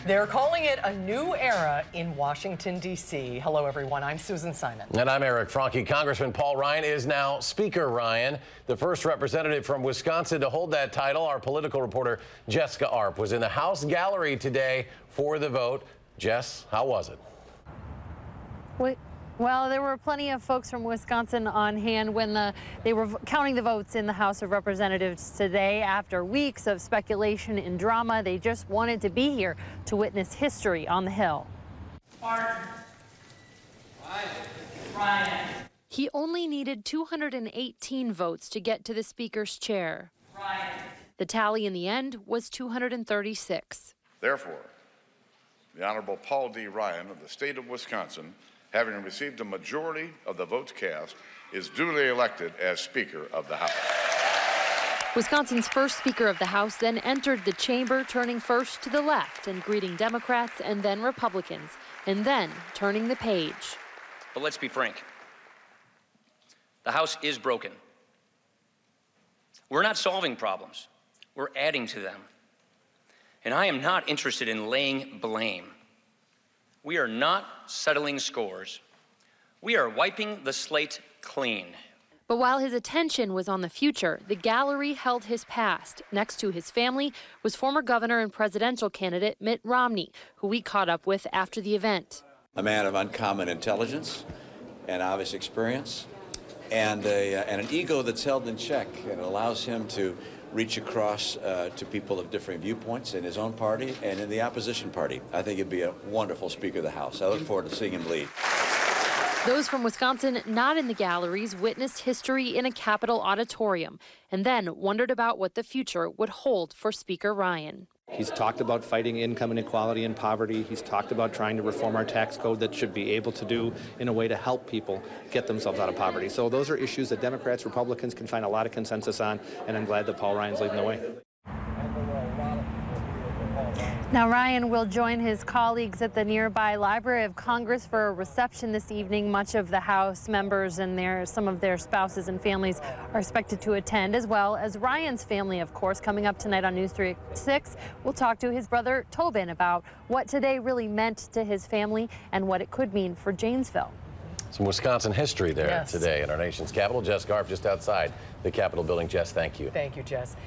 They're calling it a new era in Washington, D.C. Hello, everyone. I'm Susan Simon. And I'm Eric Franke. Congressman Paul Ryan is now Speaker Ryan, the first representative from Wisconsin to hold that title. Our political reporter, Jessica Arp, was in the House gallery today for the vote. Jess, how was it? Well, there were plenty of folks from Wisconsin on hand when they were counting the votes in the House of Representatives today. After weeks of speculation and drama, they just wanted to be here to witness history on the Hill. Ryan. He only needed 218 votes to get to the Speaker's chair. Ryan. The tally in the end was 236. Therefore, the Honorable Paul D. Ryan of the state of Wisconsin, having received a majority of the votes cast, is duly elected as Speaker of the House. Wisconsin's first Speaker of the House then entered the chamber, turning first to the left and greeting Democrats and then Republicans, and then turning the page. But let's be frank. The House is broken. We're not solving problems. We're adding to them. And I am not interested in laying blame. We are not settling scores. We are wiping the slate clean. But while his attention was on the future, the gallery held his past. Next to his family was former governor and presidential candidate Mitt Romney, who we caught up with after the event. A man of uncommon intelligence and obvious experience, and an ego that's held in check, and it allows him to reach across to people of differing viewpoints in his own party and in the opposition party. I think he'd be a wonderful Speaker of the House. I look forward to seeing him lead. Those from Wisconsin not in the galleries witnessed history in a Capitol auditorium and then wondered about what the future would hold for Speaker Ryan. He's talked about fighting income inequality and poverty. He's talked about trying to reform our tax code that should be able to do in a way to help people get themselves out of poverty. So those are issues that Democrats, Republicans can find a lot of consensus on, and I'm glad that Paul Ryan's leading the way. Now, Ryan will join his colleagues at the nearby Library of Congress for a reception this evening. Much of the House members and some of their spouses and families are expected to attend, as well as Ryan's family, of course. Coming up tonight on News 306, we'll talk to his brother Tobin about what today really meant to his family and what it could mean for Janesville. Some Wisconsin history there today in our nation's capital. Jessica Arp just outside the Capitol building. Jess, thank you. Thank you, Jess.